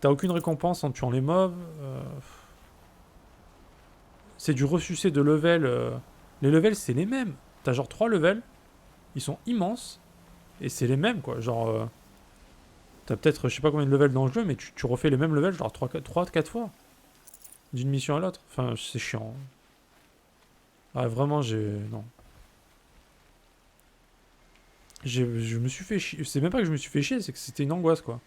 T'as aucune récompense en tuant les mobs. C'est du ressucé de level. Les levels, c'est les mêmes. T'as genre 3 levels. Ils sont immenses. Et c'est les mêmes, quoi. Genre, t'as peut-être, je sais pas combien de levels dans le jeu, mais tu refais les mêmes levels, genre 3-4 fois. D'une mission à l'autre. Enfin, c'est chiant. Ah, vraiment, non. Je me suis fait chier. C'est même pas que je me suis fait chier, c'est que c'était une angoisse, quoi.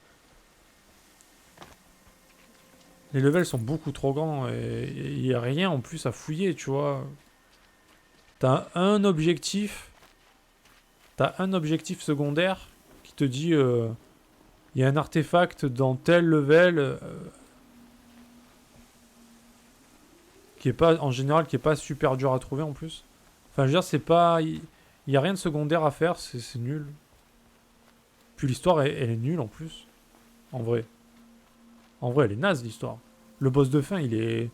Les levels sont beaucoup trop grands et il y a rien en plus à fouiller, tu vois. T'as un objectif. T'as un objectif secondaire qui te dit il y a un artefact dans tel level qui est pas en général qui est pas super dur à trouver en plus. Enfin, je veux dire, c'est pas il y a rien de secondaire à faire, c'est nul. Puis l'histoire elle est nulle en plus. En vrai. En vrai, elle est naze l'histoire. Le boss de fin, il est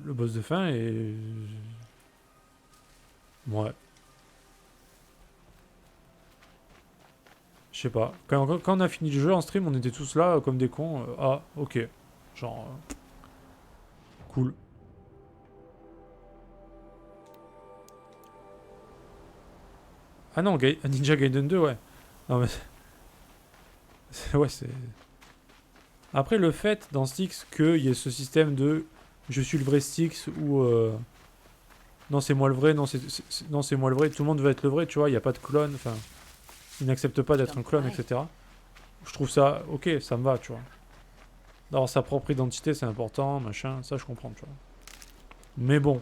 le boss de fin est ouais. Je sais pas. Quand on a fini le jeu en stream, on était tous là comme des cons. Ah, ok. Genre, cool. Ah non, Ninja Gaiden 2, ouais. Non, mais. Ouais, c'est. Après, le fait dans Styx qu'il y ait ce système de je suis le vrai Styx ou non, c'est moi le vrai, non, non, c'est moi le vrai, tout le monde veut être le vrai, tu vois, il n'y a pas de clone, enfin, ils n'acceptent pas d'être un clone, etc. Je trouve ça, ok, ça me va, tu vois. D'avoir sa propre identité, c'est important, machin, ça je comprends, tu vois. Mais bon,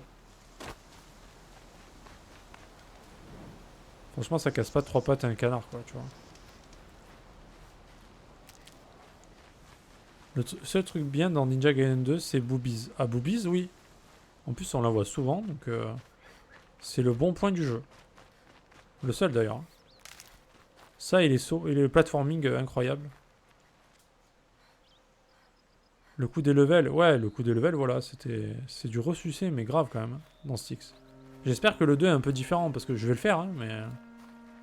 franchement, ça casse pas trois pattes à un canard, quoi, tu vois. Le seul truc bien dans Ninja Gaiden 2, c'est Boobies. Ah, Boobies, oui. En plus, on la voit souvent, donc c'est le bon point du jeu. Le seul d'ailleurs. Ça et et le platforming incroyable. Le coup des levels, ouais, le coup des levels, voilà, c'est du ressucé, mais grave quand même, dans Styx. J'espère que le 2 est un peu différent, parce que je vais le faire, hein, mais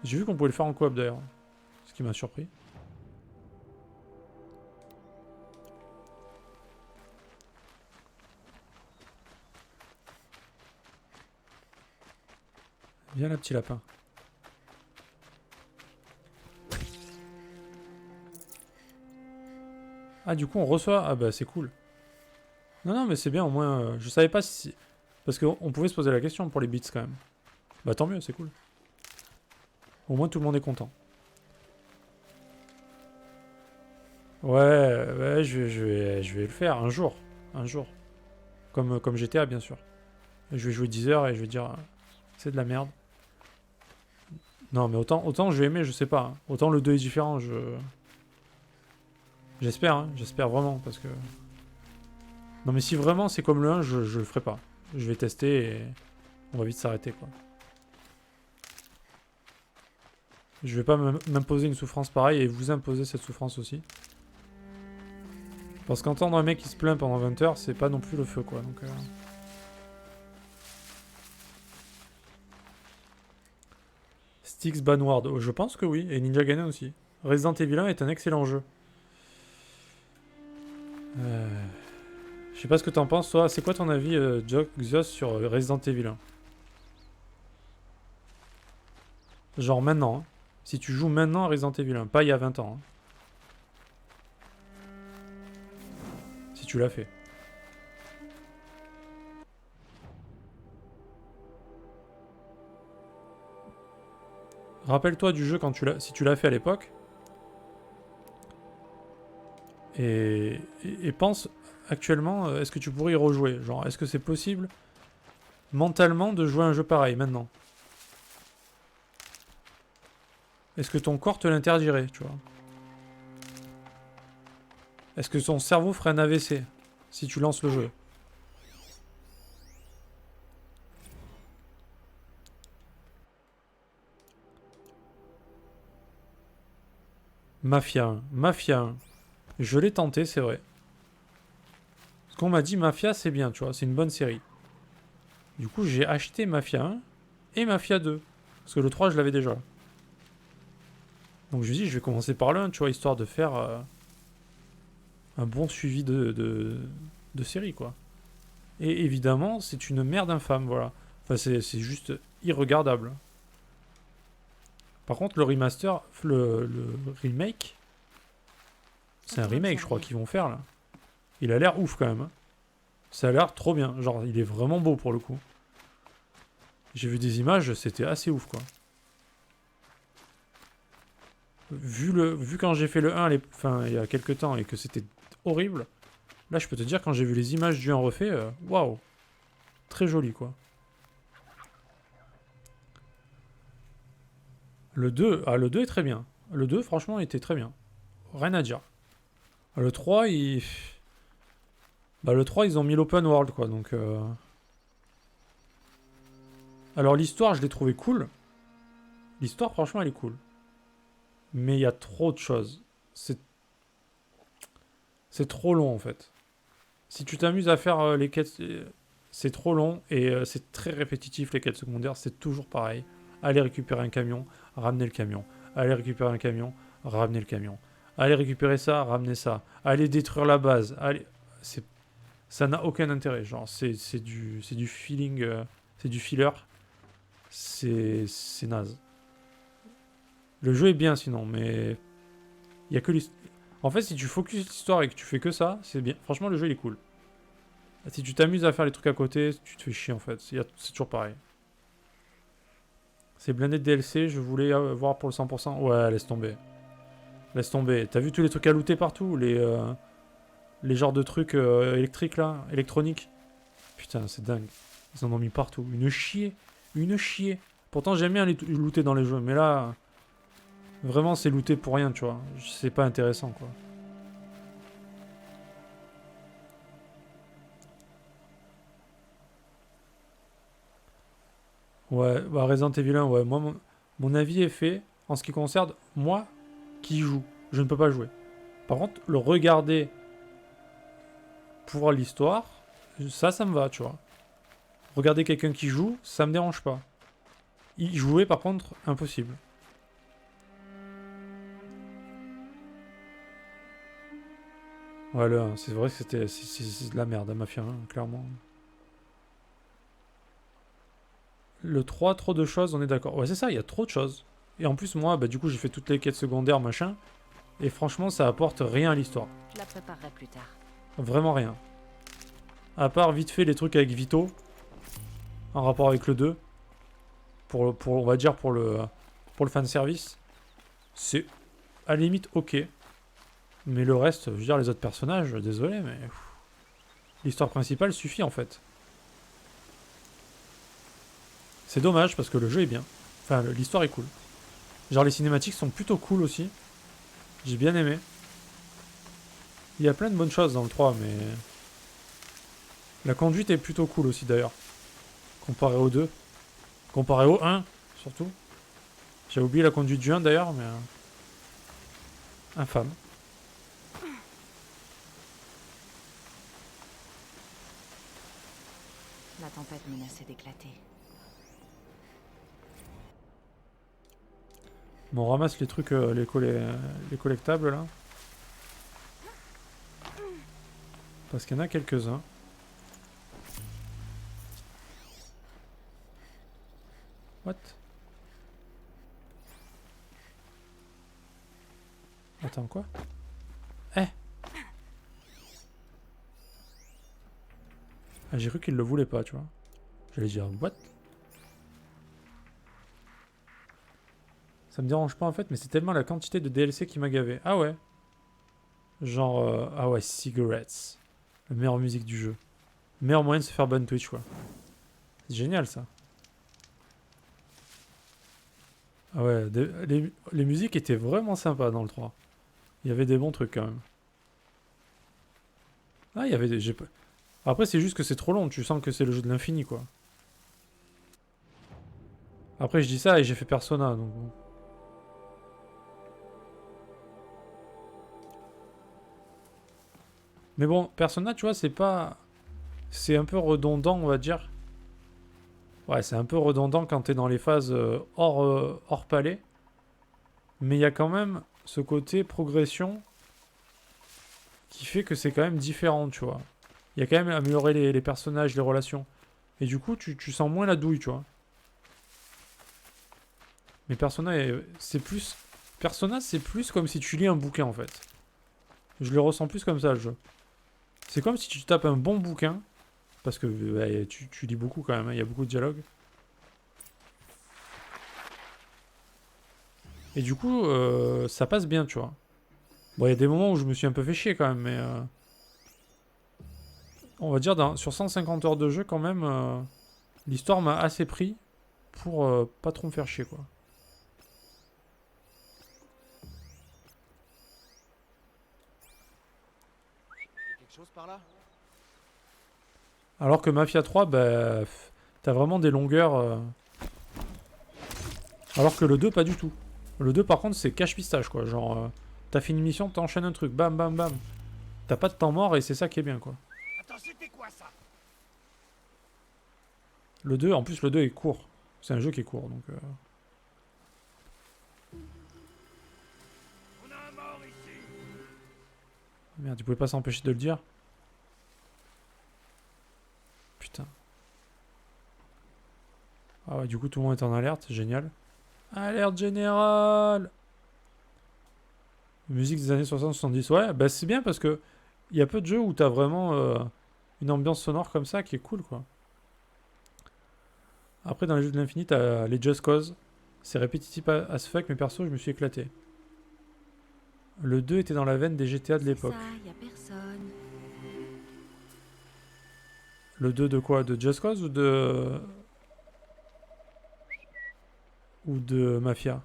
j'ai vu qu'on pouvait le faire en coop d'ailleurs. Ce qui m'a surpris. Viens là, petit lapin. Ah, du coup, on reçoit. Ah, bah, c'est cool. Non, non, mais c'est bien, au moins. Je savais pas si. Parce qu'on pouvait se poser la question pour les bits quand même. Bah, tant mieux, c'est cool. Au moins, tout le monde est content. Ouais, ouais, je vais le faire un jour. Un jour. Comme GTA, bien sûr. Je vais jouer 10 heures et je vais dire. C'est de la merde. Non, mais autant je vais aimer, je sais pas, hein. Autant le 2 est différent, j'espère, hein, j'espère vraiment, parce que. Non, mais si vraiment c'est comme le 1, je le ferai pas. Je vais tester et on va vite s'arrêter, quoi. Je vais pas m'imposer une souffrance pareille et vous imposer cette souffrance aussi. Parce qu'entendre un mec qui se plaint pendant 20 heures, c'est pas non plus le feu, quoi. Donc, Styx Banward, oh, je pense que oui, et Ninja Gaiden aussi. Resident Evil 1 est un excellent jeu. Je sais pas ce que t'en penses, toi. C'est quoi ton avis, Xios, sur Resident Evil 1? Genre maintenant, hein. Si tu joues maintenant à Resident Evil 1, pas il y a 20 ans, hein. Si tu l'as fait. Rappelle-toi du jeu quand si tu l'as fait à l'époque. Et pense actuellement, est-ce que tu pourrais y rejouer? Genre, est-ce que c'est possible mentalement de jouer à un jeu pareil maintenant? Est-ce que ton corps te l'interdirait, tu vois? Est-ce que ton cerveau ferait un AVC si tu lances le jeu? Mafia 1. Mafia 1. Je l'ai tenté, c'est vrai. Ce qu'on m'a dit, Mafia, c'est bien, tu vois, c'est une bonne série. Du coup, j'ai acheté Mafia 1 et Mafia 2. Parce que le 3, je l'avais déjà. Donc je me dis, je vais commencer par le 1, tu vois, histoire de faire un bon suivi de série, quoi. Et évidemment, c'est une merde infâme, voilà. Enfin, c'est juste irregardable. Par contre, le remaster, le remake, c'est un remake, je crois, qu'ils vont faire, là. Il a l'air ouf, quand même. Hein. Ça a l'air trop bien. Genre, il est vraiment beau, pour le coup. J'ai vu des images, c'était assez ouf, quoi. Vu quand j'ai fait le 1, enfin, il y a quelques temps, et que c'était horrible, là, je peux te dire, quand j'ai vu les images du 1 refait, waouh. Très joli, quoi. Le 2, le 2 est très bien. Le 2, franchement, était très bien. Rien à dire. Le 3, le 3, ils ont mis l'open world, quoi, donc... Alors, l'histoire, je l'ai trouvé cool. L'histoire, franchement, elle est cool. Mais il y a trop de choses. C'est trop long, en fait. Si tu t'amuses à faire les quêtes... c'est trop long, et c'est très répétitif, les quêtes secondaires. C'est toujours pareil. Aller récupérer un camion, ramener le camion. Aller récupérer un camion, ramener le camion. Aller récupérer ça, ramener ça. Aller détruire la base. Ça n'a aucun intérêt. Genre, c'est du feeling... c'est du filler. C'est naze. Le jeu est bien sinon, mais il y a que l'histoire. En fait, si tu focuses l'histoire et que tu fais que ça, c'est bien. Franchement, le jeu il est cool. Si tu t'amuses à faire les trucs à côté, tu te fais chier en fait. C'est toujours pareil. C'est blindé de DLC, je voulais voir pour le 100%. Ouais, laisse tomber. Laisse tomber. T'as vu tous les trucs à looter partout, les genres de trucs électriques là, électroniques. Putain, c'est dingue. Ils en ont mis partout. Une chier. Une chier. Pourtant, j'aime bien les looter dans les jeux, mais là, vraiment, c'est looter pour rien, tu vois. C'est pas intéressant, quoi. Ouais, bah Resident Evil 1, ouais. Moi, mon avis est fait en ce qui concerne moi qui joue. Je ne peux pas jouer. Par contre, le regarder pour l'histoire, ça me va, tu vois. Regarder quelqu'un qui joue, ça me dérange pas. Y jouer, par contre, impossible. Ouais, c'est vrai que c'est de la merde, Mafia 1, clairement. Le 3, trop de choses, on est d'accord. Ouais, c'est ça, il y a trop de choses. Et en plus, moi, bah, du coup, j'ai fait toutes les quêtes secondaires, machin. Et franchement, ça apporte rien à l'histoire. Je la préparerai plus tard. Vraiment rien. À part vite fait les trucs avec Vito. En rapport avec le 2. On va dire, pour le fanservice. C'est à la limite ok. Mais le reste, je veux dire, les autres personnages, désolé, mais... L'histoire principale suffit, en fait. C'est dommage, parce que le jeu est bien. Enfin, l'histoire est cool. Genre, les cinématiques sont plutôt cool aussi. J'ai bien aimé. Il y a plein de bonnes choses dans le 3, mais... La conduite est plutôt cool aussi, d'ailleurs. Comparé au 2. Comparé au 1, surtout. J'ai oublié la conduite du 1, d'ailleurs, mais... Infâme. La tempête menaçait d'éclater. Bon, on ramasse les trucs, les collectables, là. Parce qu'il y en a quelques-uns. What? Attends, quoi? Eh! Ah, j'ai cru qu'il le voulait pas, tu vois. J'allais dire, what? Ça me dérange pas en fait, mais c'est tellement la quantité de DLC qui m'a gavé. Ah ouais. Genre, ah ouais, Cigarettes. La meilleure musique du jeu. Meilleur moyen de se faire ban Twitch, quoi. C'est génial, ça. Ah ouais, les musiques étaient vraiment sympas dans le 3. Il y avait des bons trucs, quand même. Ah, il y avait des... Après, c'est juste que c'est trop long. Tu sens que c'est le jeu de l'infini, quoi. Après, je dis ça et j'ai fait Persona, donc bon. Mais bon, Persona, tu vois, c'est pas... C'est un peu redondant, on va dire. Ouais, c'est un peu redondant quand t'es dans les phases hors palais. Mais il y a quand même ce côté progression qui fait que c'est quand même différent, tu vois. Il y a quand même amélioré les personnages, les relations. Et du coup, tu sens moins la douille, tu vois. Mais Persona, c'est plus... Persona, c'est plus comme si tu lis un bouquin, en fait. Je le ressens plus comme ça, le jeu. C'est comme si tu tapes un bon bouquin, parce que ouais, tu lis beaucoup quand même, hein, il y a beaucoup de dialogues. Et du coup, ça passe bien, tu vois. Bon, il y a des moments où je me suis un peu fait chier quand même, mais... on va dire, sur 150 heures de jeu, quand même, l'histoire m'a assez pris pour pas trop me faire chier, quoi. Quelque chose par là? Alors que Mafia 3, bah, t'as vraiment des longueurs... Alors que le 2, pas du tout. Le 2, par contre, c'est cache-pistache, quoi. Genre, t'as fait une mission, t'enchaînes un truc, bam, bam, bam. T'as pas de temps mort et c'est ça qui est bien, quoi. Attends, c'était quoi ça? Le 2, en plus, le 2 est court. C'est un jeu qui est court, donc... On a un mort ici. Merde, tu pouvais pas s'empêcher de le dire. Putain. Ah ouais, du coup, tout le monde est en alerte, génial. Alerte générale! Musique des années 60-70. Ouais, bah c'est bien parce que il y a peu de jeux où t'as vraiment une ambiance sonore comme ça qui est cool, quoi. Après, dans les jeux de l'infini, t'as les Just Cause. C'est répétitif as fuck, mais perso, je me suis éclaté. Le 2 était dans la veine des GTA de l'époque. Ça, y a personne. Le 2 de quoi? De Just Cause ou de... Ou de Mafia?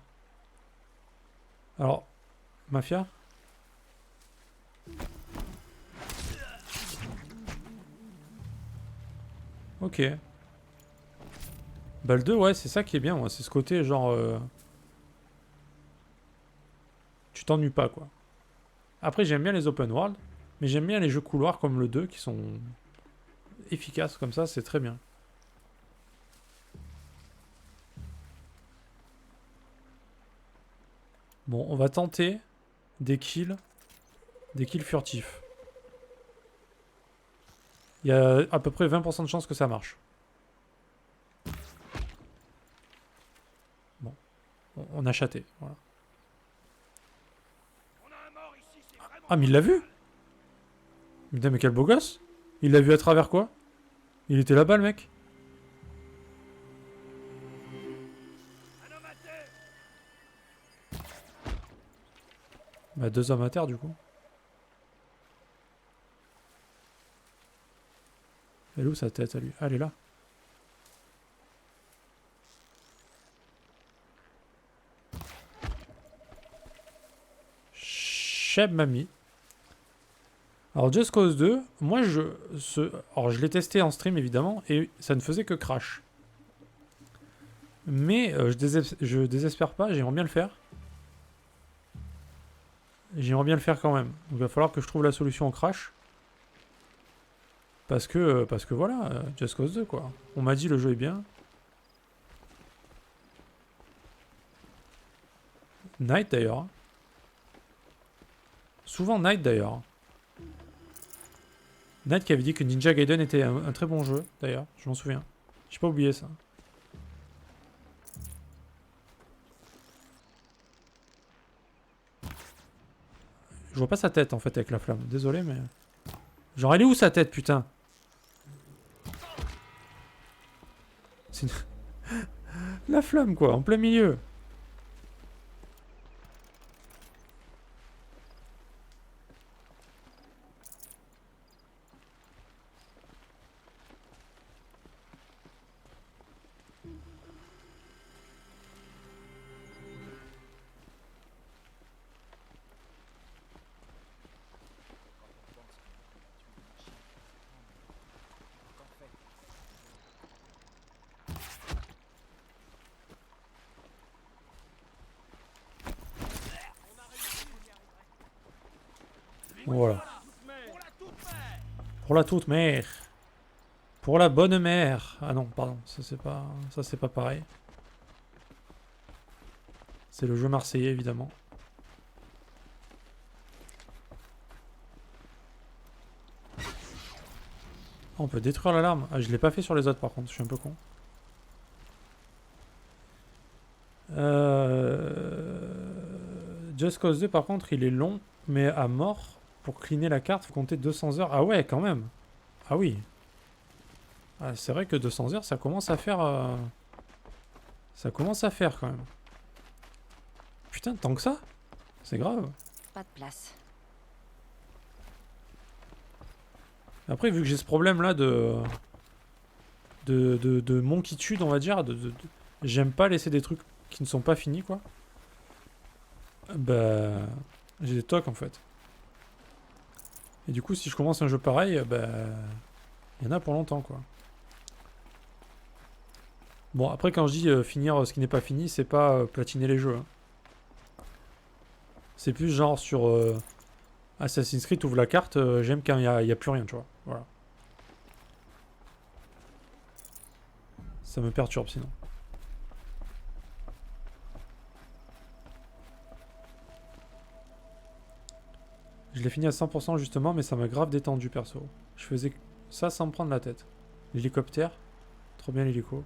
Alors, Mafia? Ok. Bah le 2, ouais, c'est ça qui est bien, moi. C'est ce côté, genre... tu t'ennuies pas, quoi. Après, j'aime bien les open world, mais j'aime bien les jeux couloirs comme le 2, qui sont efficaces comme ça, c'est très bien. Bon, on va tenter des kills furtifs. Il y a à peu près 20% de chances que ça marche. Bon, on a chaté, voilà. On a un mort ici, c'est vraiment. Ah, mais il l'a vu? Putain, mais quel beau gosse! Il l'a vu à travers quoi? Il était là-bas, le mec? Un homme à terre. Bah, 2 hommes à terre, du coup. Elle est où sa tête à lui? Ah, elle est là. Cheb Mami. Alors Just Cause 2, moi alors je l'ai testé en stream évidemment et ça ne faisait que crash. Mais je désespère pas, j'aimerais bien le faire. J'aimerais bien le faire quand même. Donc il va falloir que je trouve la solution au crash. Parce que voilà, Just Cause 2 quoi. On m'a dit le jeu est bien. Night d'ailleurs. Souvent Night d'ailleurs. Night qui avait dit que Ninja Gaiden était un très bon jeu d'ailleurs, je m'en souviens. J'ai pas oublié ça. Je vois pas sa tête en fait avec la flamme, désolé mais... Genre elle est où sa tête putain? C'est une... La flamme quoi, en plein milieu. Voilà. Pour la toute mère. Pour la bonne mère. Ah non, pardon, ça c'est pas pareil. C'est le jeu marseillais, évidemment. Ah, on peut détruire l'alarme. Ah, je l'ai pas fait sur les autres, par contre. Je suis un peu con. Just Cause 2, par contre, il est long, mais à mort. Pour cleaner la carte, faut compter 200 heures. Ah ouais, quand même. Ah oui. Ah, c'est vrai que 200 heures, ça commence à faire... Ça commence à faire, quand même. Putain, tant que ça? C'est grave. Pas de place. Après, vu que j'ai ce problème-là de monkitude, on va dire, j'aime pas laisser des trucs qui ne sont pas finis, quoi. Bah... J'ai des tocs, en fait. Et du coup, si je commence un jeu pareil, bah... Il y en a pour longtemps, quoi. Bon, après, quand je dis finir ce qui n'est pas fini, c'est pas platiner les jeux. Hein. C'est plus genre sur Assassin's Creed, ouvre la carte, j'aime quand il y a plus rien, tu vois. Voilà. Ça me perturbe sinon. Je l'ai fini à 100% justement, mais ça m'a grave détendu perso. Je faisais ça sans me prendre la tête. L'hélicoptère, trop bien l'hélico.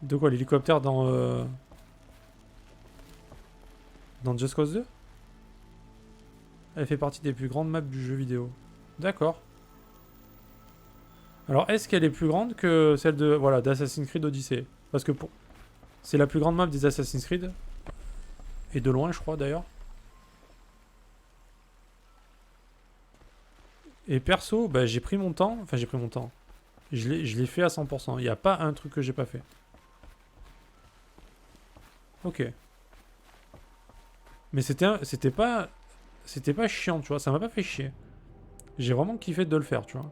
De quoi, l'hélicoptère dans Just Cause 2? Elle fait partie des plus grandes maps du jeu vidéo. D'accord. Alors, est-ce qu'elle est plus grande que celle de voilà d'Assassin's Creed Odyssey? Parce que c'est la plus grande map des Assassin's Creed. Et de loin, je crois, d'ailleurs. Et perso, bah, j'ai pris mon temps. Enfin, j'ai pris mon temps. Je l'ai fait à 100%. Il n'y a pas un truc que j'ai pas fait. Ok. Mais c'était pas chiant, tu vois. Ça m'a pas fait chier. J'ai vraiment kiffé de le faire, tu vois.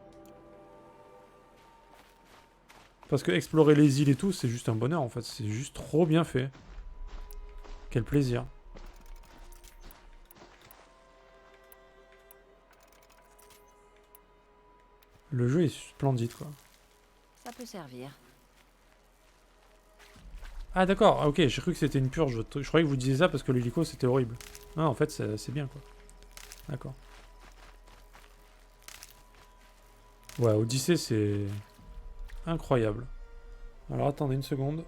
Parce que explorer les îles et tout, c'est juste un bonheur, en fait. C'est juste trop bien fait. Quel plaisir. Le jeu est splendide, quoi. Ça peut servir. Ah d'accord, ah, ok, j'ai cru que c'était une purge. Je croyais que vous disiez ça parce que l'hélico c'était horrible. Non, en fait, c'est bien, quoi. D'accord. Ouais, Odyssey, c'est incroyable. Alors attendez une seconde.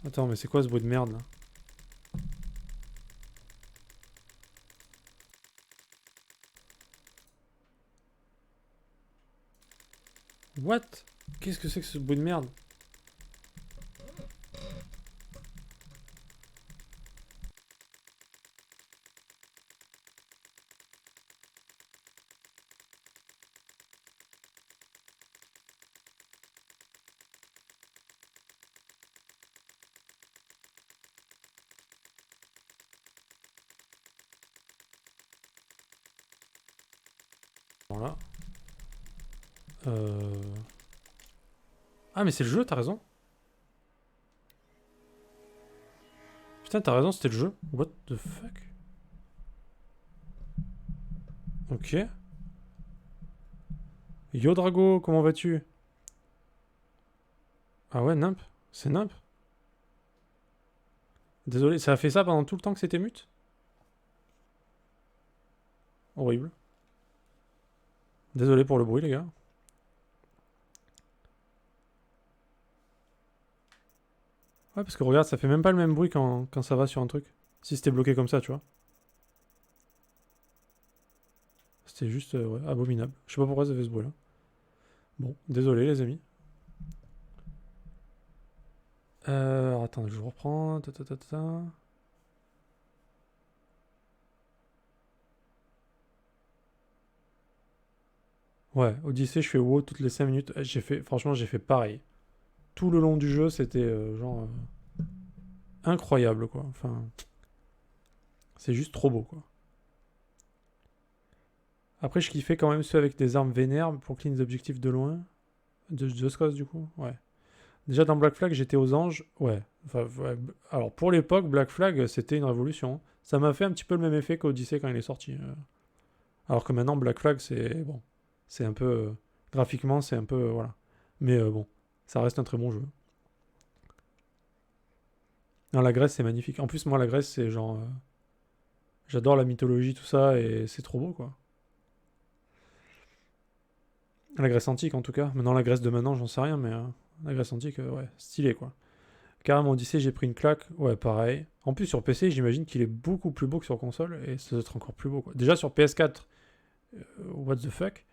Attends, mais c'est quoi ce bruit de merde là? What? Qu'est-ce que c'est que ce bruit de merde? Voilà. Ah mais c'est le jeu, t'as raison. Putain, t'as raison, c'était le jeu. What the fuck? Ok. Yo Drago, comment vas-tu? Ah ouais, nimp. C'est nimp. Désolé, ça a fait ça pendant tout le temps que c'était mute? Horrible. Désolé pour le bruit, les gars. Ouais, parce que regarde, ça fait même pas le même bruit quand ça va sur un truc. Si c'était bloqué comme ça, tu vois. C'était juste ouais, abominable. Je sais pas pourquoi ça fait ce bruit là. Bon, désolé les amis. Alors, attends, je reprends. Ta, ta, ta, ta, ta. Ouais, Odyssey, je fais WoW toutes les 5 minutes. J'ai fait, franchement, j'ai fait pareil. Tout le long du jeu, c'était genre incroyable quoi. Enfin, c'est juste trop beau quoi. Après, je kiffais quand même ceux avec des armes vénères pour clean les objectifs de loin. De Just Cause du coup, ouais. Déjà dans Black Flag, j'étais aux anges. Ouais. Enfin, ouais. Alors pour l'époque, Black Flag, c'était une révolution. Ça m'a fait un petit peu le même effet qu'Odyssey quand il est sorti. Alors que maintenant, Black Flag, c'est bon. C'est un peu. Graphiquement, c'est un peu. Voilà. Mais bon, ça reste un très bon jeu. Non, la Grèce, c'est magnifique. En plus, moi, la Grèce, c'est genre. J'adore la mythologie, tout ça, et c'est trop beau, quoi. La Grèce antique, en tout cas. Maintenant, la Grèce de maintenant, j'en sais rien, mais la Grèce antique, ouais, stylé, quoi. Carrément, Odyssey, j'ai pris une claque. Ouais, pareil. En plus, sur PC, j'imagine qu'il est beaucoup plus beau que sur console, et ça doit être encore plus beau, quoi. Déjà, sur PS4, what the fuck.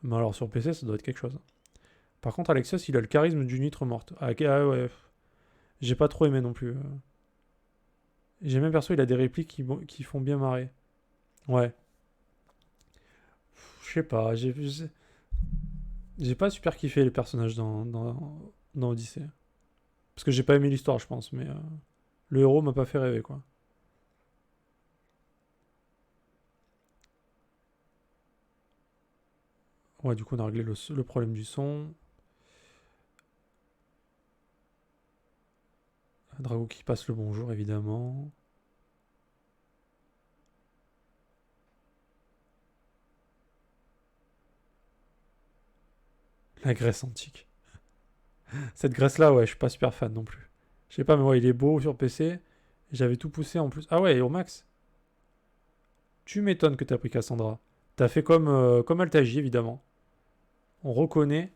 Mais alors, sur PC, ça doit être quelque chose. Par contre, Alexios, il a le charisme d'une huître morte. Ah, ouais. J'ai pas trop aimé non plus. J'ai même perso, il a des répliques qui font bien marrer. Ouais. Je sais pas, j'ai pas super kiffé les personnages dans Odyssey. Parce que j'ai pas aimé l'histoire, je pense, mais le héros m'a pas fait rêver, quoi. Ouais, du coup, on a réglé le problème du son. Drago qui passe le bonjour, évidemment. La Grèce antique. Cette Grèce-là, ouais, je suis pas super fan non plus. Je sais pas, mais ouais, il est beau sur PC. J'avais tout poussé en plus. Ah ouais, au max. Tu m'étonnes que t'as pris Cassandra. T'as fait comme Altagie, évidemment. On reconnaît,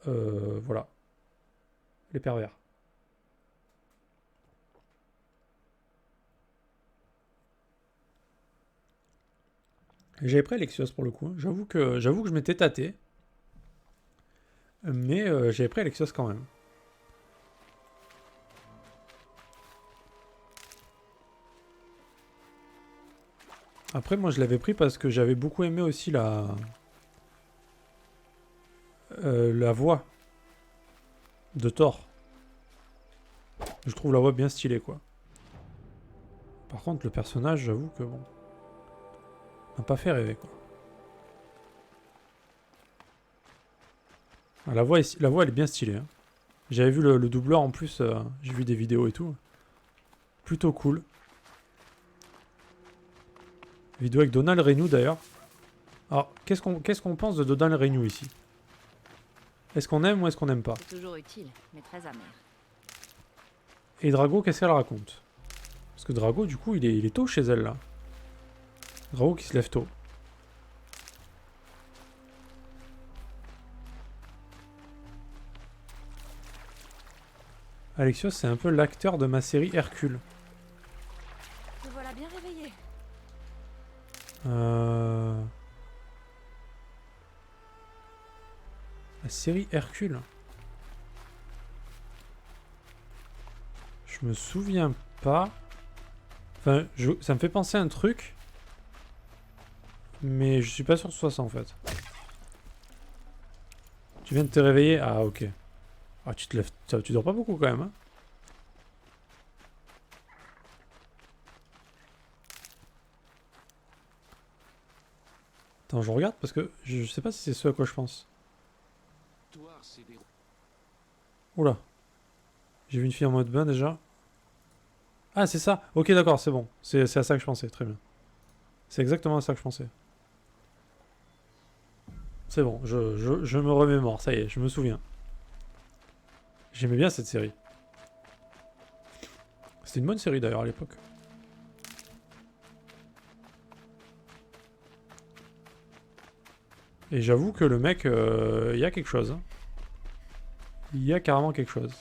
voilà, les pervers. J'avais pris Alexios pour le coup. J'avoue que je m'étais tâté. Mais j'avais pris Alexios quand même. Après, moi, je l'avais pris parce que j'avais beaucoup aimé aussi la voix de Thor. Je trouve la voix bien stylée, quoi. Par contre, le personnage, j'avoue que bon, m'a pas fait rêver, quoi. Ah, la voix, elle est bien stylée. Hein. J'avais vu le doubleur en plus, j'ai vu des vidéos et tout. Plutôt cool. Vidéo avec Donald Renew d'ailleurs. Alors, qu'est-ce qu'on pense de Donald Renew ici? Est-ce qu'on aime ou est-ce qu'on n'aime pas? C'est toujours utile, mais très amer. Et Drago, qu'est-ce qu'elle raconte? Parce que Drago, du coup, il est tôt chez elle, là. Drago qui se lève tôt. Alexios, c'est un peu l'acteur de ma série Hercule. Te voilà bien réveillé. La série Hercule. Je me souviens pas. Enfin, ça me fait penser à un truc. Mais je suis pas sûr que ce soit ça en fait. Tu viens de te réveiller? Ah ok. Ah tu te lèves. Tu dors pas beaucoup quand même, hein? Attends, je regarde parce que je sais pas si c'est ce à quoi je pense. Oula. J'ai vu une fille en mode bain déjà. Ah, c'est ça. Ok, d'accord, c'est bon. C'est à ça que je pensais. Très bien. C'est exactement à ça que je pensais. C'est bon, je me remémore. Ça y est, je me souviens. J'aimais bien cette série. C'était une bonne série d'ailleurs à l'époque. Et j'avoue que le mec, il y a quelque chose. Hein. Il y a carrément quelque chose.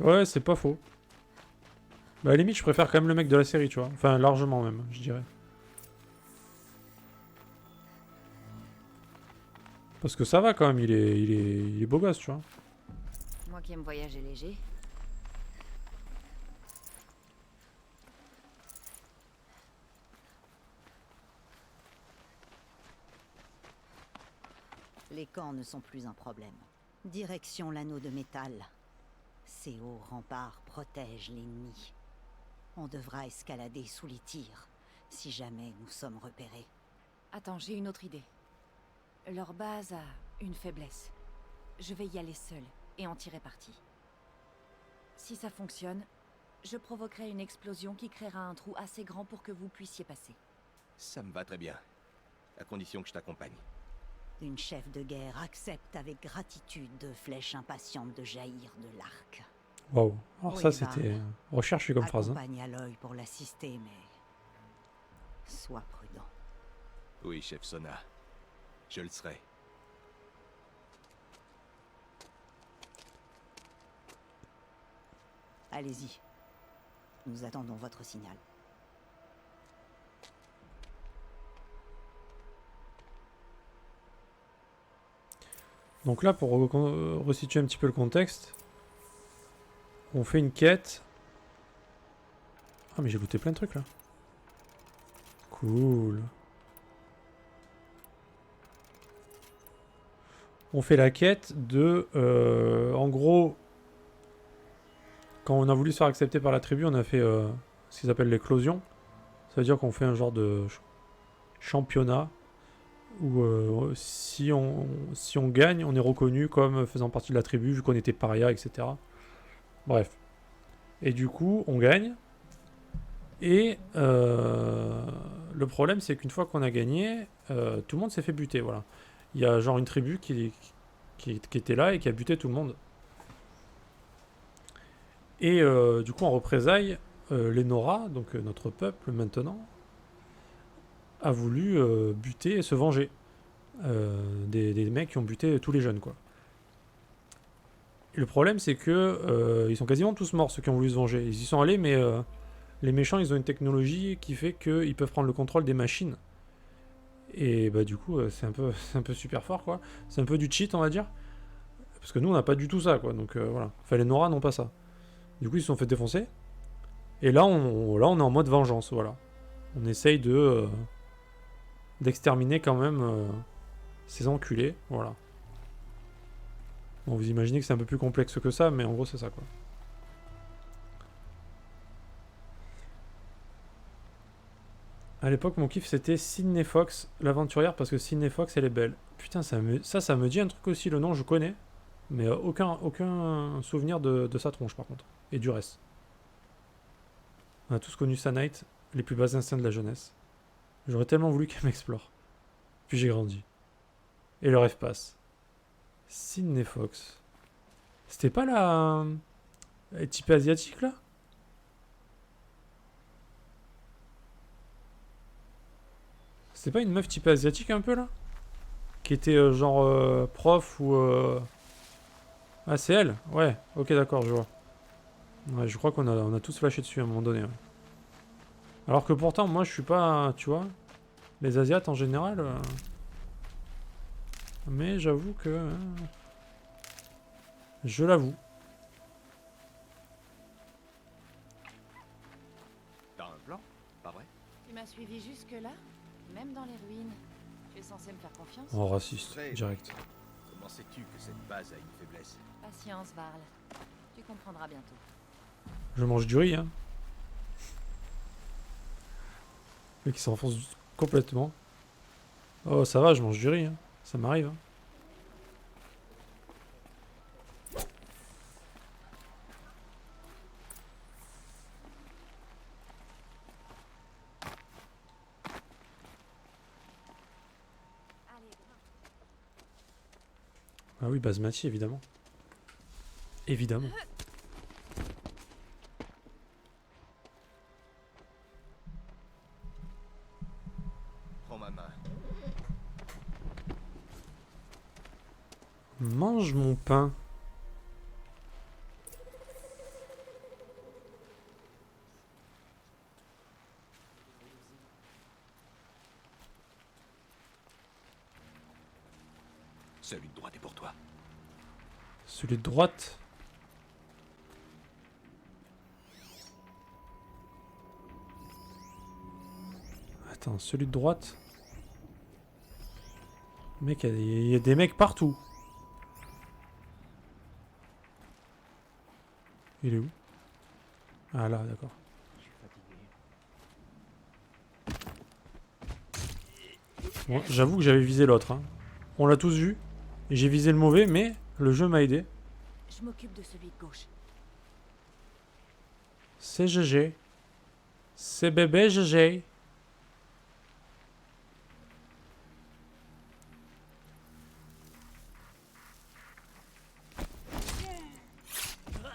Ouais, c'est pas faux. Bah à la limite, je préfère quand même le mec de la série, tu vois. Enfin, largement même, je dirais. Parce que ça va quand même, il est beau gosse, tu vois. Moi qui aime voyager léger. Les camps ne sont plus un problème. Direction l'anneau de métal. Ces hauts remparts protègent l'ennemi. On devra escalader sous les tirs, si jamais nous sommes repérés. Attends, j'ai une autre idée. Leur base a une faiblesse. Je vais y aller seule et en tirer parti. Si ça fonctionne, je provoquerai une explosion qui créera un trou assez grand pour que vous puissiez passer. Ça me va très bien. À condition que je t'accompagne. Une chef de guerre accepte avec gratitude deux flèches impatientes de jaillir de l'arc. Waouh. Alors Oui, ça, bah, c'était recherché comme phrase. Hein. Accompagne Aloy pour l'assister, mais... sois prudent. Oui, chef Sona. Je le serai. Allez-y. Nous attendons votre signal. Donc là, pour resituer un petit peu le contexte, on fait une quête. Ah mais j'ai goûté plein de trucs là. Cool. On fait la quête de... en gros, quand on a voulu se faire accepter par la tribu, on a fait ce qu'ils appellent l'éclosion. Ça veut dire qu'on fait un genre de championnat où si on gagne, on est reconnu comme faisant partie de la tribu, vu qu'on était paria, etc. Bref. Et du coup, on gagne. Et le problème, c'est qu'une fois qu'on a gagné, tout le monde s'est fait buter, voilà. Il y a genre une tribu qui était là et qui a buté tout le monde. Et du coup, en représailles, les Nora, donc notre peuple maintenant, a voulu buter et se venger des mecs qui ont buté tous les jeunes, quoi. Et le problème, c'est que ils sont quasiment tous morts, ceux qui ont voulu se venger. Ils y sont allés, mais les méchants, ils ont une technologie qui fait qu'ils peuvent prendre le contrôle des machines. Et bah du coup, c'est un peu super fort, quoi. C'est un peu du cheat, on va dire. Parce que nous, on n'a pas du tout ça, quoi. Donc voilà. Enfin, les Nora n'ont pas ça. Du coup, ils se sont fait défoncer. Et là, on est en mode vengeance, voilà. On essaye d'exterminer quand même ces enculés, voilà. Bon, vous imaginez que c'est un peu plus complexe que ça, mais en gros, c'est ça, quoi. À l'époque, mon kiff, c'était Sydney Fox, l'aventurière, parce que Sydney Fox, elle est belle. Putain, ça me dit un truc aussi, le nom, je connais. Mais aucun souvenir de sa tronche, par contre. Et du reste. On a tous connu Sanite, les plus bas instincts de la jeunesse. J'aurais tellement voulu qu'elle m'explore. Puis j'ai grandi. Et le rêve passe. Sydney Fox. C'était pas la type asiatique, là? C'était pas une meuf type asiatique, un peu, là? Qui était genre prof ou... Ah, c'est elle? Ouais, ok, d'accord, je vois. Ouais, je crois qu'on a tous flashé dessus à un moment donné. Ouais. Alors que pourtant, moi, je suis pas... Tu vois? les Asiates en général. Mais j'avoue que... je l'avoue. T'as un plan? Pas vrai? Tu m'as suivi jusque-là? Même dans les ruines. Tu es censé me faire confiance? Oh, raciste, Très direct. Comment sais-tu que cette base a une faiblesse? Patience, Varl. Tu comprendras bientôt. Je mange du riz, hein. Le mec qui s'enfonce complètement. Oh, ça va, je mange du riz, hein. Ça m'arrive, hein. Ah oui, basmati, évidemment. Évidemment. Prends ma main. Mange mon pain. Celui de droite est pour toi. Celui de droite. Attends, celui de droite. Mec, il y a des mecs partout. Il est où? Ah là, d'accord. Bon, j'avoue que j'avais visé l'autre, hein. On l'a tous vu. Et j'ai visé le mauvais, mais le jeu m'a aidé. Je m'occupe de celui de gauche. C'est GG. C'est bébé GG.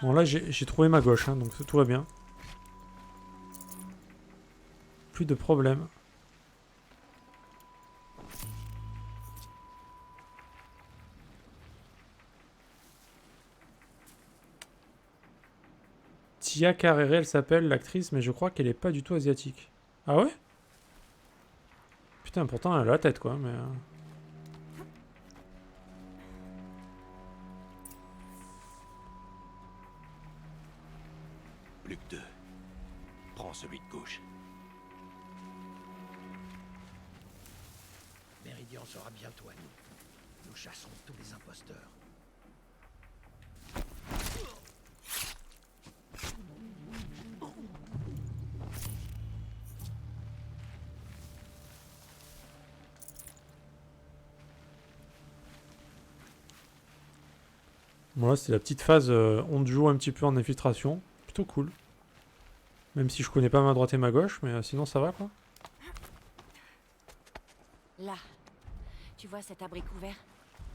Bon là j'ai trouvé ma gauche, hein, donc tout va bien. Plus de problème. Tia Carrere, elle s'appelle l'actrice, mais je crois qu'elle est pas du tout asiatique. Ah ouais? Putain, pourtant elle a la tête quoi, mais... Plus que deux. Prends celui de gauche. Méridian sera bientôt à nous. Nous chasserons tous les imposteurs. Bon là c'était la petite phase, on joue un petit peu en infiltration. Plutôt cool. Même si je connais pas ma droite et ma gauche, mais sinon ça va quoi. Là. Tu vois cet abri couvert?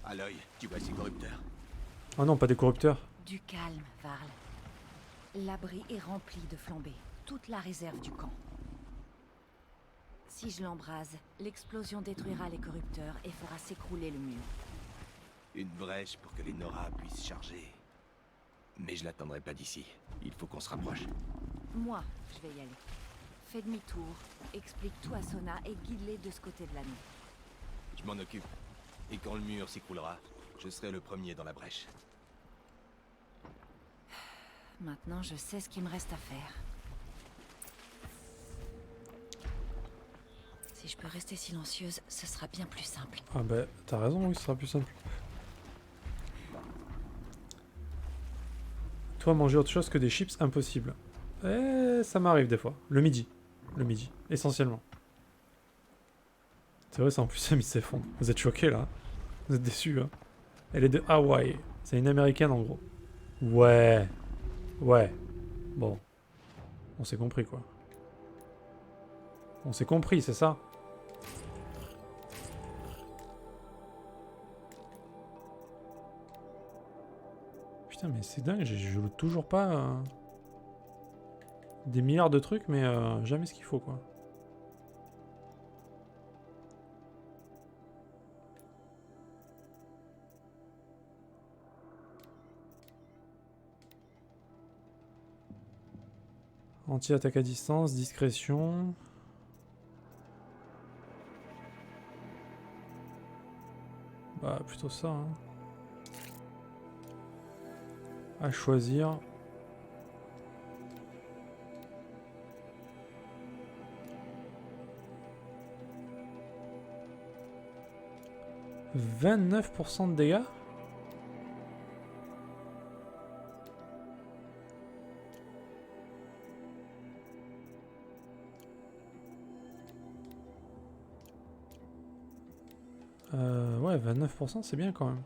À l'œil, tu vois ces corrupteurs. Ah non, pas des corrupteurs. Du calme, Varl. L'abri est rempli de flambées. Toute la réserve du camp. Si je l'embrase, l'explosion détruira les corrupteurs et fera s'écrouler le mur. Une brèche pour que les Nora puissent charger. Mais je l'attendrai pas d'ici. Il faut qu'on se rapproche. Moi, je vais y aller. Fais demi-tour, explique tout à Sona et guide-les de ce côté de l'anneau. Je m'en occupe. Et quand le mur s'écroulera, je serai le premier dans la brèche. Maintenant, je sais ce qu'il me reste à faire. Si je peux rester silencieuse, ce sera bien plus simple. Ah bah t'as raison, oui, ce sera plus simple. Toi, manger autre chose que des chips, impossible. Eh, ça m'arrive des fois. Le midi. Le midi, essentiellement. C'est vrai, ça en plus, ça s'est fond. Vous êtes choqués là. Vous êtes déçus, hein. Elle est de Hawaï. C'est une américaine en gros. Ouais. Ouais. Bon. On s'est compris quoi. On s'est compris, c'est ça? Putain, mais c'est dingue, je loot toujours pas des milliards de trucs, mais jamais ce qu'il faut, quoi. Anti-attaque à distance, discrétion. Bah, plutôt ça. Hein. À choisir. « 29% de dégâts ?» Ouais, 29% c'est bien quand même.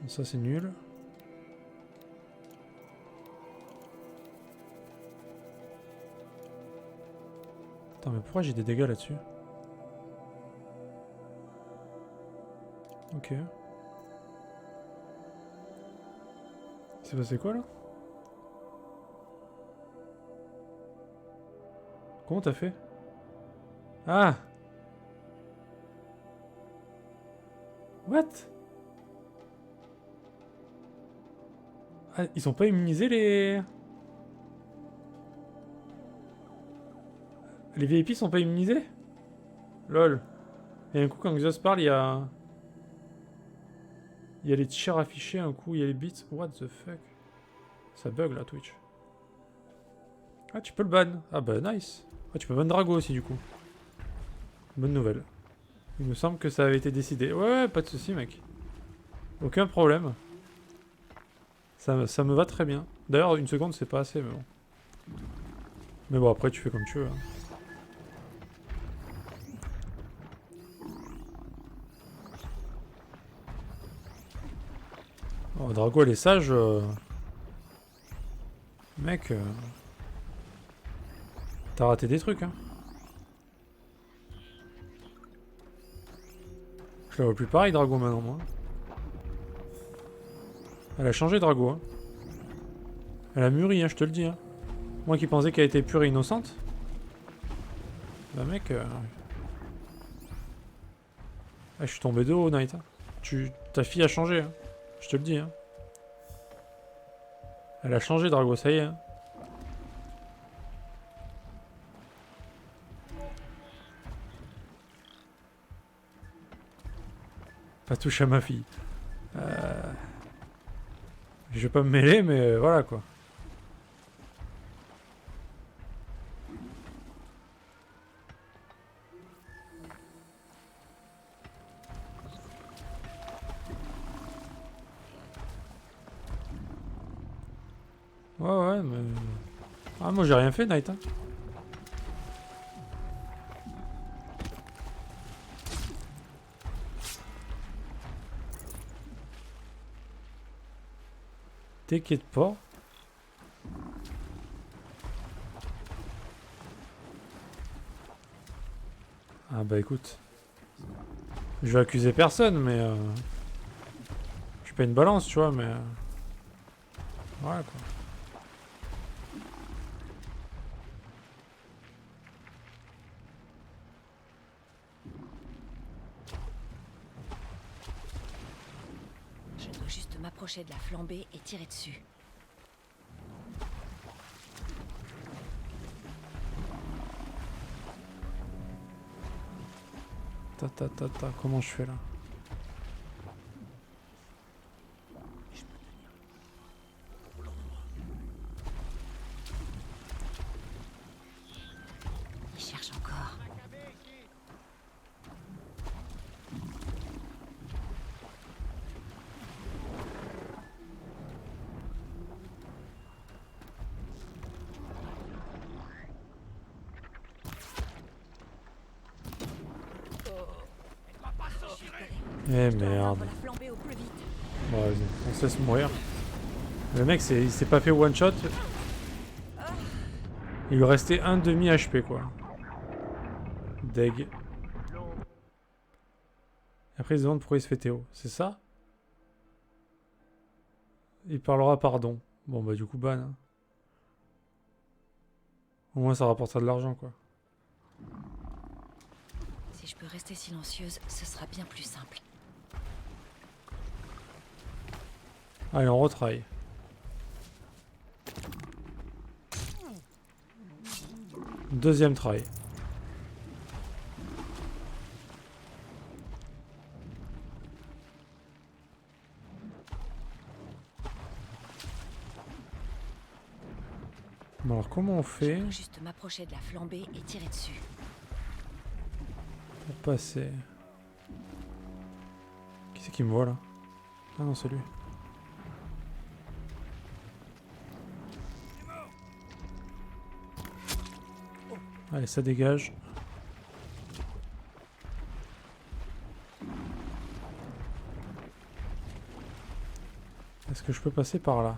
Ça c'est nul. Attends, mais pourquoi j'ai des dégâts là-dessus? Ok. C'est passé quoi là? Comment t'as fait? Ah! What? Ah, ils sont pas immunisés les... Les VIP sont pas immunisés? Lol. Et un coup quand Xos parle, il y a... Il y a les tiers affichés, un coup il y a les bits. What the fuck? Ça bug là Twitch. Ah tu peux le ban. Ah bah nice. Ah tu peux ban Drago aussi du coup. Bonne nouvelle. Il me semble que ça avait été décidé. Ouais, pas de soucis mec. Aucun problème. Ça me va très bien. D'ailleurs une seconde c'est pas assez mais bon. Mais bon après tu fais comme tu veux. Hein. Oh, Drago elle est sage. Mec. T'as raté des trucs hein. Je la vois plus pareil Drago maintenant moi. Elle a changé Drago hein. Elle a mûri hein, je te le dis hein. Moi qui pensais qu'elle était pure et innocente. Bah mec... Ah, je suis tombé de haut Night. Hein. Ta fille a changé hein. Je te le dis hein. Elle a changé Drago, ça y est hein. Pas touche à ma fille. Je vais pas me mêler, mais voilà quoi. Ouais, mais... Ah, moi j'ai rien fait, Night. Hein. T'inquiète pas. Ah bah écoute. Je vais accuser personne, mais... Je suis pas une balance, tu vois, mais... Voilà quoi. Je dois juste m'approcher de la flambée et tirer dessus. Comment je fais là? Il cherche encore. Eh merde. Bon, vas-y, on se laisse mourir. Le mec, il s'est pas fait one shot. Il lui restait un demi HP quoi. Deg. Après, il se demande pourquoi il se fait Théo. C'est ça? Il parlera pardon. Bon, bah, du coup, ban. Hein. Au moins, ça rapportera de l'argent quoi. Si je peux rester silencieuse, ce sera bien plus simple. Allez, on retraille. Deuxième try. Bon alors comment on Je fait peux juste m'approcher de la flambée et tirer dessus. pour passer? Qui c'est qui me voit là? Ah non, c'est lui. Allez, ça dégage. Est-ce que je peux passer par là?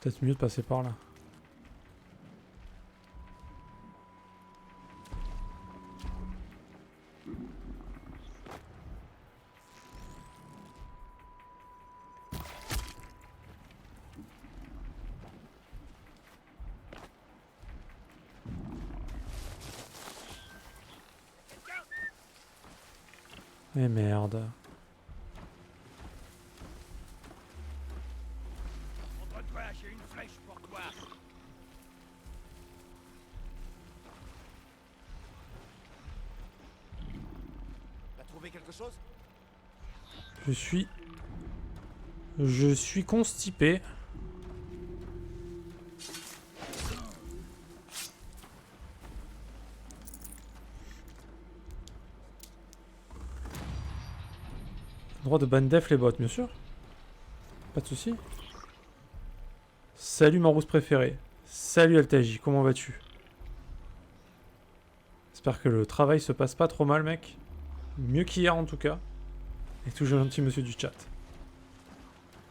Peut-être mieux de passer par là. Eh merde. Montre-toi, j'ai une flèche pour toi. T'as trouvé quelque chose? Je suis constipé. Droit de ban def les bots, bien sûr. Pas de soucis. Salut ma rousse préférée. Salut Altaji, comment vas-tu? J'espère que le travail se passe pas trop mal, mec. Mieux qu'hier en tout cas. Et toujours un petit monsieur du chat.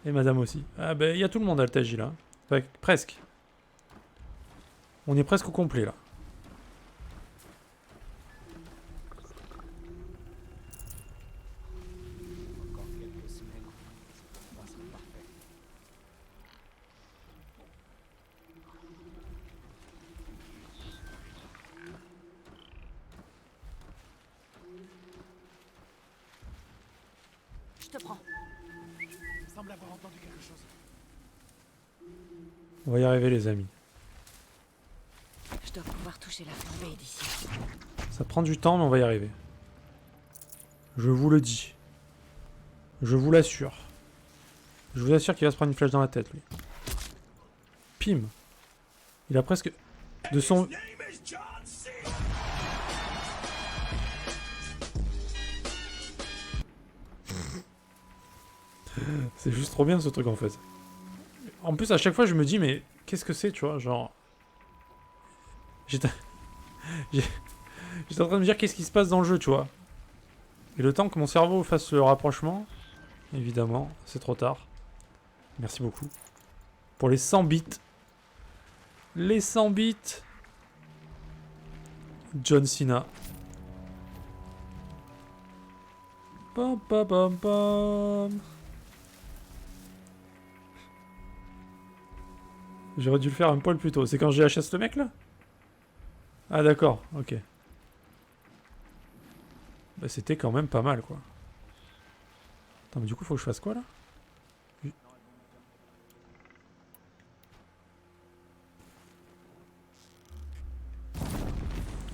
Et madame aussi. Ah ben il y a tout le monde Altaji là. Enfin, presque. On est presque au complet là. Encore quelques semaines, ça sera parfait. Je te prends. Il me semble avoir entendu quelque chose. On va y arriver les amis. Je dois pouvoir toucher la flambée d'ici. Ça prend du temps mais on va y arriver. Je vous le dis. Je vous l'assure. Je vous assure qu'il va se prendre une flèche dans la tête lui. Pim. Il a presque... De son... C'est juste trop bien ce truc en fait. En plus à chaque fois je me dis mais qu'est-ce que c'est tu vois genre... J'étais en train de me dire qu'est-ce qui se passe dans le jeu tu vois. Et le temps que mon cerveau fasse le rapprochement, évidemment c'est trop tard. Merci beaucoup. Pour les 100 bits. Les 100 bits. John Cena. Pam pam pam pam. J'aurais dû le faire un poil plus tôt. C'est quand j'ai GHS le mec là? Ah d'accord, ok. Bah c'était quand même pas mal quoi. Attends mais du coup faut que je fasse quoi là?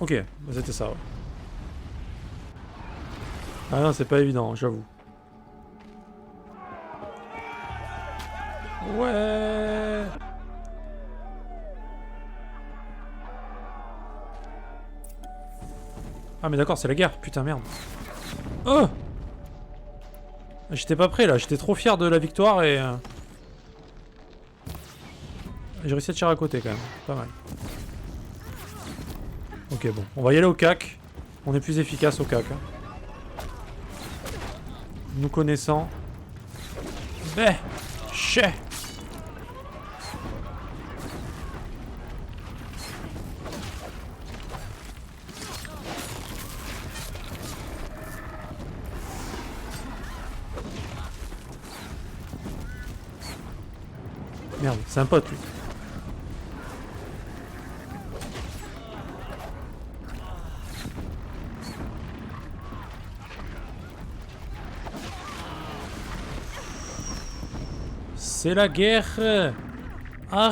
Ok, bah c'était ça ouais. Ah non c'est pas évident j'avoue. Ouais. Ah mais d'accord c'est la guerre, putain merde. Oh! J'étais pas prêt là, j'étais trop fier de la victoire et... J'ai réussi à tirer à côté quand même, pas mal. Ok bon, on va y aller au cac. On est plus efficace au cac. Hein. Nous connaissant. Bé! Chais! Merde, c'est un pote lui. C'est la guerre. Ah!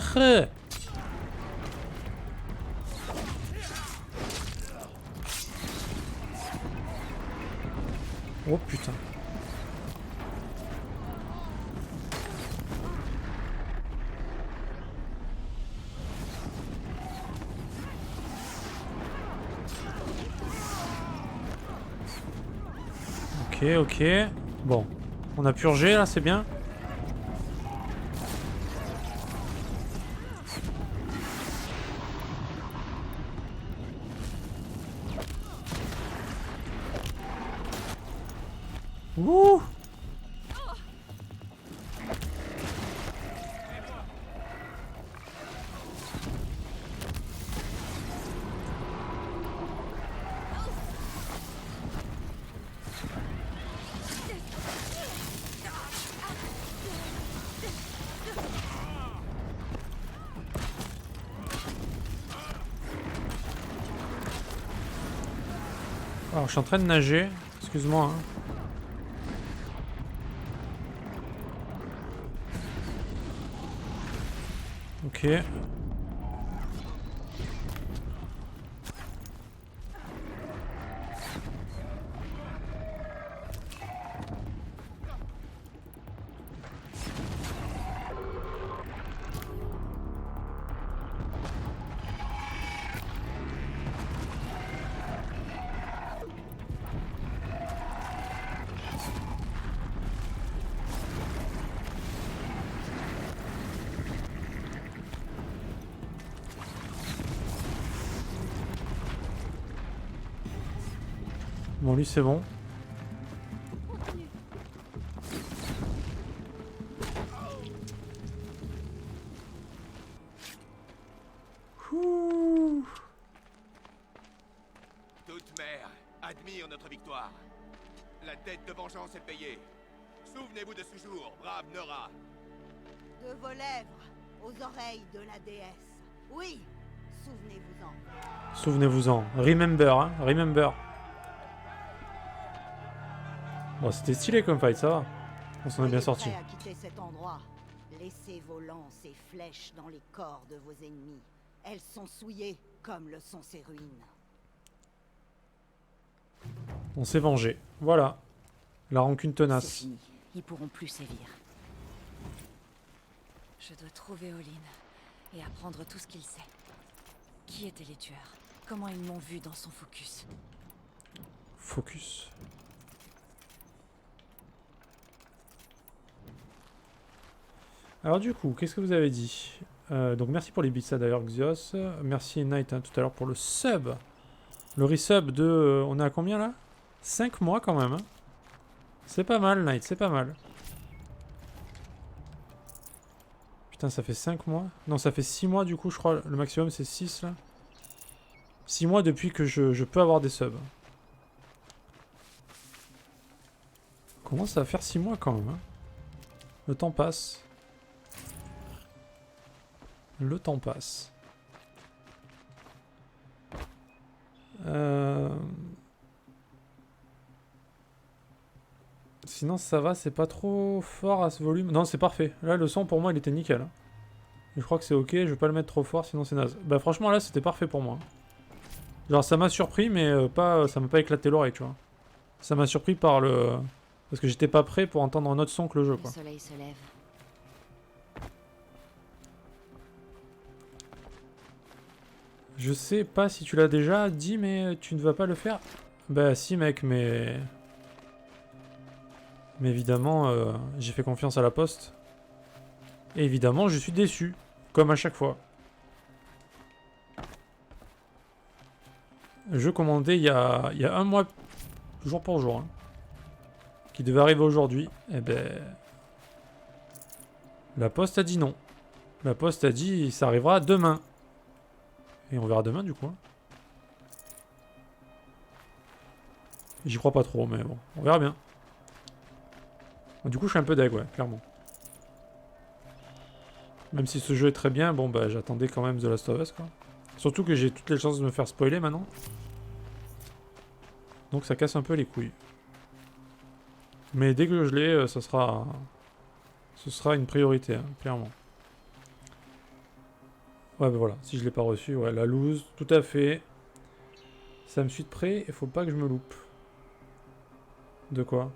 Oh putain. Ok, ok. Bon. On a purgé là, c'est bien. Ouh! Alors, je suis en train de nager. Excuse-moi. Hein. Ok. Bon, lui, c'est bon. Ouh. Toute mère admire notre victoire. La dette de vengeance est payée. Souvenez-vous de ce jour, brave Nora. De vos lèvres aux oreilles de la déesse. Oui, souvenez-vous-en. Souvenez-vous-en. Remember, hein. Remember. Bon, c'était stylé comme fight, ça va. On s'en est bien sorti. Soyez prêts à quitter cet endroit. Laissez vos lances et flèches dans les corps de vos ennemis. Elles sont souillées comme le sont ces ruines. On s'est vengé. Voilà. La rancune C'est tenace. fini. Ils pourront plus sévir. Je dois trouver Olin et apprendre tout ce qu'il sait. Qui étaient les tueurs? Comment ils m'ont vu dans son focus? Focus. Alors du coup, qu'est-ce que vous avez dit? Donc merci pour les bits d'ailleurs, Xios. Merci Knight hein, tout à l'heure pour le sub. Le resub de... on est à combien là? 5 mois quand même. Hein. C'est pas mal Knight, c'est pas mal. Putain, ça fait 5 mois? Non, ça fait 6 mois du coup, je crois. Le maximum c'est 6 là. 6 mois depuis que je peux avoir des subs. Comment ça va faire 6 mois quand même hein. Le temps passe. Le temps passe. Sinon ça va, c'est pas trop fort à ce volume. Non, c'est parfait. Là, le son pour moi, il était nickel. Je crois que c'est ok, je vais pas le mettre trop fort, sinon c'est naze. Bah franchement, là, c'était parfait pour moi. Genre, ça m'a surpris, mais pas, ça m'a pas éclaté l'oreille, tu vois. Ça m'a surpris par le... Parce que j'étais pas prêt pour entendre un autre son que le jeu, quoi. Le soleil se lève. Je sais pas si tu l'as déjà dit, mais tu ne vas pas le faire. Bah si mec, mais... Mais évidemment, j'ai fait confiance à la poste. Et évidemment, je suis déçu. Comme à chaque fois. Je commandais il y a un mois, jour pour jour. Hein, qui devait arriver aujourd'hui. Et ben... La poste a dit non. La poste a dit ça arrivera demain. Et on verra demain du coup. Hein. J'y crois pas trop, mais bon, on verra bien. Du coup, je suis un peu deg, ouais, clairement. Même si ce jeu est très bien, bon, bah, j'attendais quand même The Last of Us, quoi. Surtout que j'ai toutes les chances de me faire spoiler maintenant. Donc ça casse un peu les couilles. Mais dès que je l'ai, ce sera une priorité, hein, clairement. Ouais, bah voilà, si je l'ai pas reçu, ouais, la loose, tout à fait. Ça me suit de près, il faut pas que je me loupe. De quoi?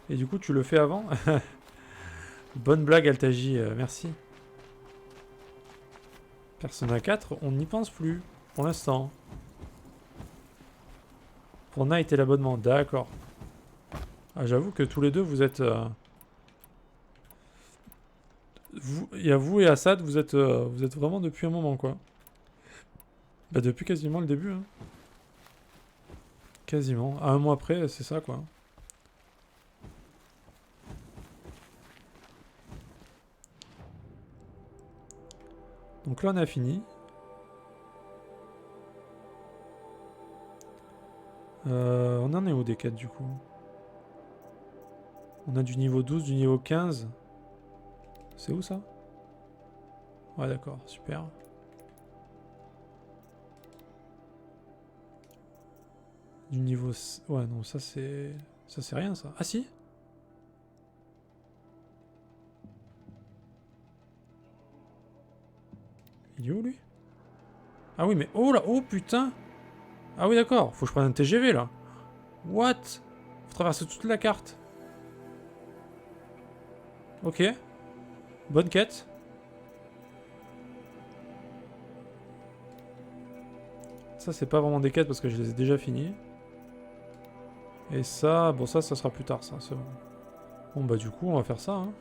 Et du coup, tu le fais avant? Bonne blague, Altaji, merci. Persona 4, on n'y pense plus, pour l'instant. Pour Night et l'abonnement, d'accord. Ah, j'avoue que tous les deux, vous êtes... Il y a vous et Assad, vous êtes vraiment depuis un moment, quoi. Bah, depuis quasiment le début, hein. Quasiment. À un mois après, c'est ça, quoi. Donc là, on a fini. On en est où des quêtes, du coup? On a du niveau 12, du niveau 15. C'est où, ça? Ouais, d'accord, super. Du niveau... Ouais, non, ça, c'est... Ça, c'est rien, ça. Ah, si! Il est où, lui? Ah oui, mais... Oh là! Oh, putain! Ah oui, d'accord. Faut que je prenne un TGV, là. What? Faut traverser toute la carte. Ok. Bonne quête. Ça, c'est pas vraiment des quêtes parce que je les ai déjà finis. Et ça, bon, ça sera plus tard, ça. C'est bon. Bon, bah, du coup, on va faire ça, hein.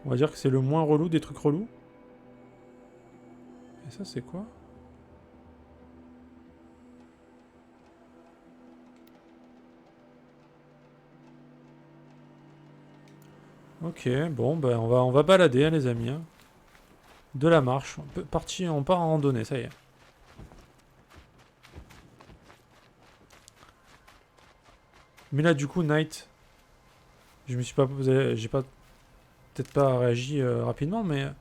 On va dire que c'est le moins relou des trucs relous. Et ça, c'est quoi? Ok, bon, bah, on va balader, hein, les amis, hein. De la marche. On part en randonnée, ça y est. Mais là, du coup, Night, je me suis pas posé, j'ai pas peut-être pas réagi rapidement, mais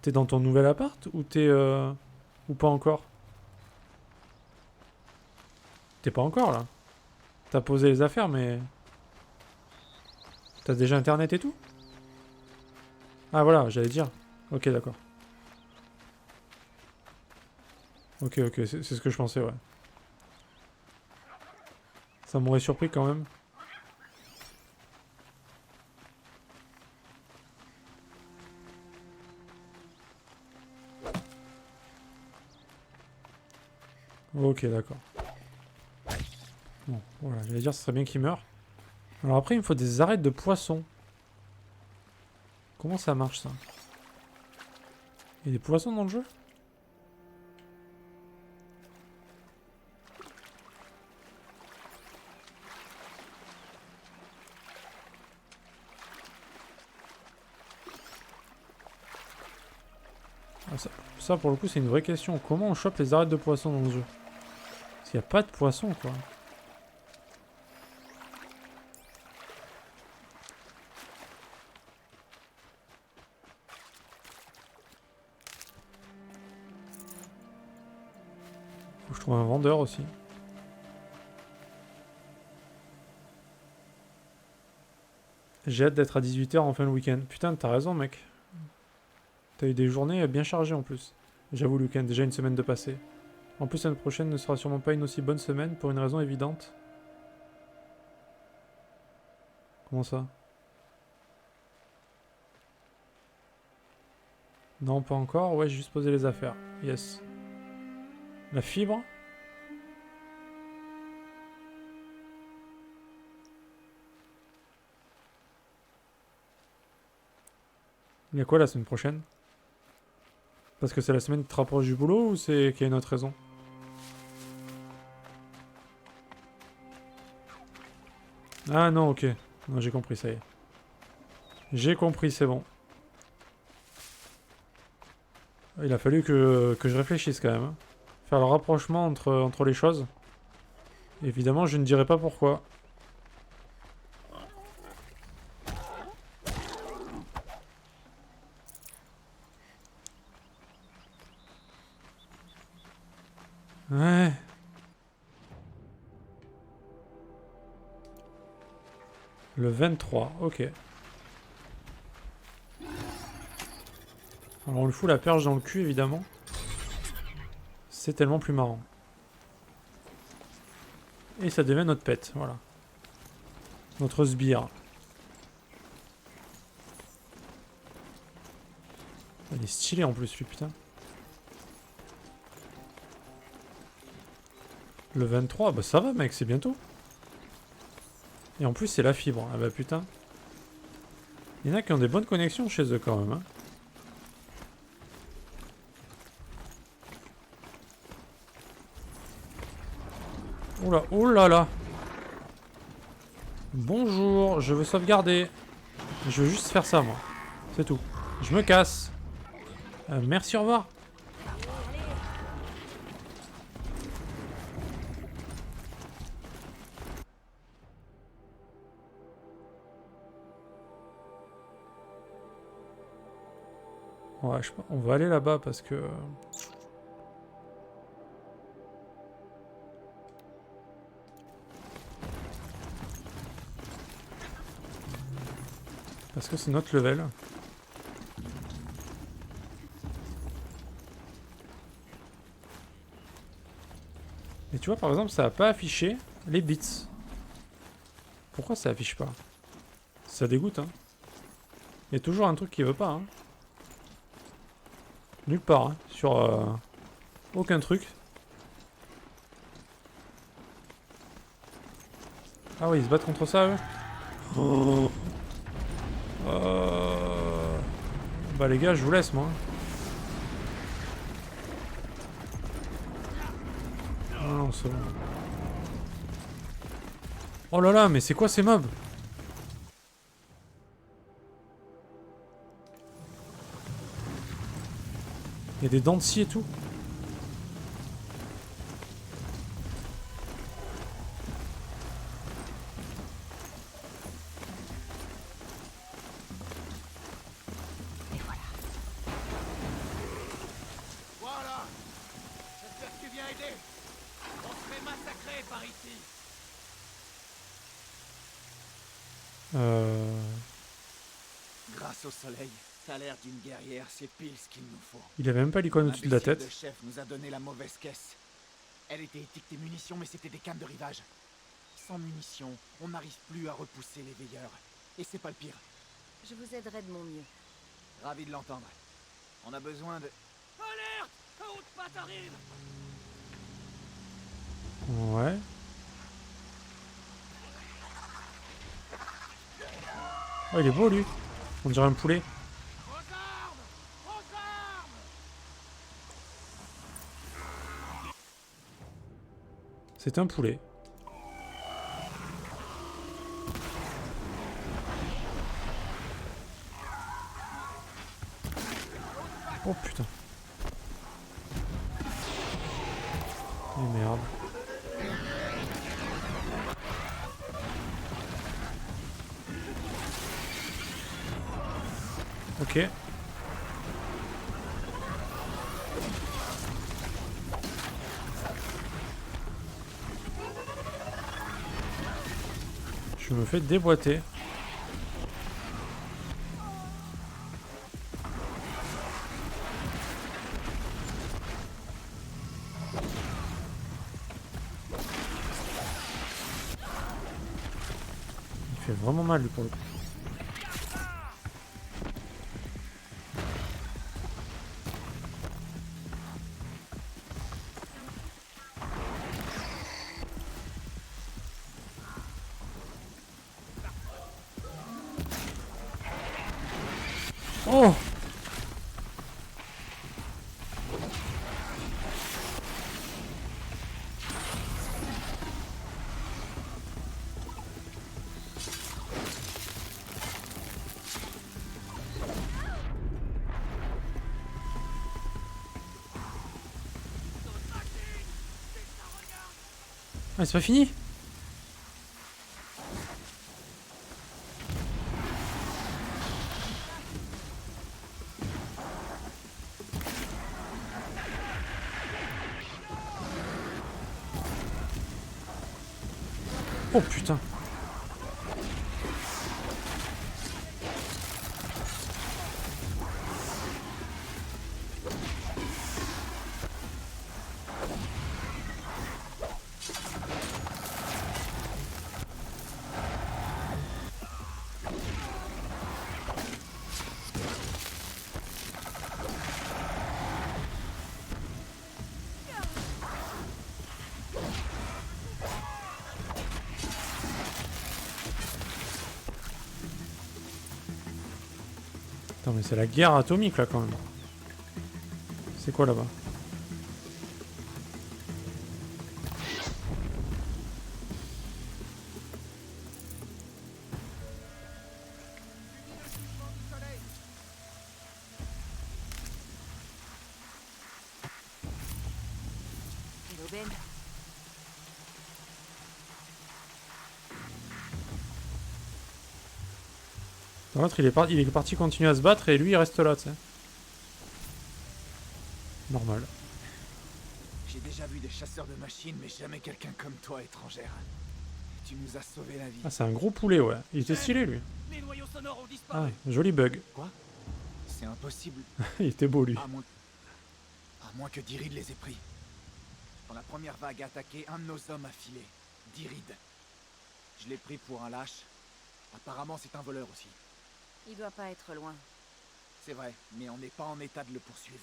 t'es dans ton nouvel appart ou t'es ou pas encore? T'es pas encore là. T'as posé les affaires, mais t'as déjà internet et tout? Ah voilà, j'allais dire. Ok, d'accord. Ok, ok, c'est ce que je pensais, ouais. Ça m'aurait surpris quand même. Ok, d'accord. Bon, voilà, j'allais dire, ce serait bien qu'il meure. Alors après, il me faut des arêtes de poisson. Comment ça marche, ça? Il y a des poissons dans le jeu? Ah, ça, pour le coup, c'est une vraie question. Comment on chope les arêtes de poisson dans le jeu? Parce qu'il n'y a pas de poisson, quoi. Faut que je trouve un vendeur aussi. J'ai hâte d'être à 18 h en fin de week-end. Putain, t'as raison, mec. T'as eu des journées bien chargées en plus. J'avoue, le week-end, déjà une semaine de passé. En plus, la semaine prochaine ne sera sûrement pas une aussi bonne semaine pour une raison évidente. Comment ça? Non, pas encore. Ouais, j'ai juste posé les affaires. Yes. La fibre? Il y a quoi la semaine prochaine? Parce que c'est la semaine qui te rapproche du boulot ou c'est qu'il y a une autre raison? Ah non, ok. Non, j'ai compris, ça y est. J'ai compris, c'est bon. Il a fallu que je réfléchisse quand même, hein. Faire le rapprochement entre les choses. Évidemment, je ne dirai pas pourquoi. Ouais. Le 23, ok. Alors on lui fout la perche dans le cul évidemment. C'est tellement plus marrant. Et ça devient notre pet, voilà. Notre sbire. Il est stylé en plus lui, putain. Le 23, bah ça va mec, c'est bientôt. Et en plus c'est la fibre, ah bah putain. Il y en a qui ont des bonnes connexions chez eux quand même. Hein. Oula, oh là là. Bonjour, je veux sauvegarder. Je veux juste faire ça moi. C'est tout. Je me casse. Merci, au revoir. Ouais, on va aller là-bas parce que... Parce que c'est notre level. Et tu vois, par exemple, ça n'a pas affiché les bits. Pourquoi ça affiche pas? Ça dégoûte, hein. Il y a toujours un truc qui veut pas, hein. Nulle part, hein. Sur aucun truc. Ah oui, ils se battent contre ça, eux. Oh. Bah les gars, je vous laisse, moi. Non, c'est bon. Oh là là, mais c'est quoi ces mobs? Il y a des dents de scie et tout. Voilà. J'espère que tu viens aider. On se fait massacrer par ici. Grâce au soleil, t'as l'air d'une guerrière, c'est pile ce qu'il nous faut. Il avait même pas l'icône au-dessus de la tête. Le chef nous a donné la mauvaise caisse. Elle était étiquetée munitions, mais c'était des cannes de rivage. Sans munitions, on n'arrive plus à repousser les veilleurs. Et c'est pas le pire. Je vous aiderai de mon mieux. Ravi de l'entendre. On a besoin de... Alerte! Haute patte arrive! Ouais. Oh, il est beau, lui. On dirait un poulet. Aux armes! Aux armes! C'est un poulet. Oh putain. Oh merde. Ok. Je me fais déboîter. Il fait vraiment mal lui pour le coup. Oh! Ah, c'est pas fini? Oh putain. Attends, mais c'est la guerre atomique là quand même. C'est quoi là-bas? Hello Ben. L'autre il est parti continuer à se battre et lui il reste là, tu sais. Normal. J'ai déjà vu des chasseurs de machines, mais jamais quelqu'un comme toi, étrangère. Tu nous as sauvé la vie. Ah, c'est un gros poulet, ouais. Il était stylé lui. Les noyaux sonores ont Ah, disparu. joli bug. Quoi? C'est impossible. Il était beau lui. À moins que Dirid les ait pris. Quand la première vague a attaqué, un de nos hommes a filé. Dirid. Je l'ai pris pour un lâche. Apparemment, c'est un voleur aussi. Il doit pas être loin. C'est vrai, mais on n'est pas en état de le poursuivre.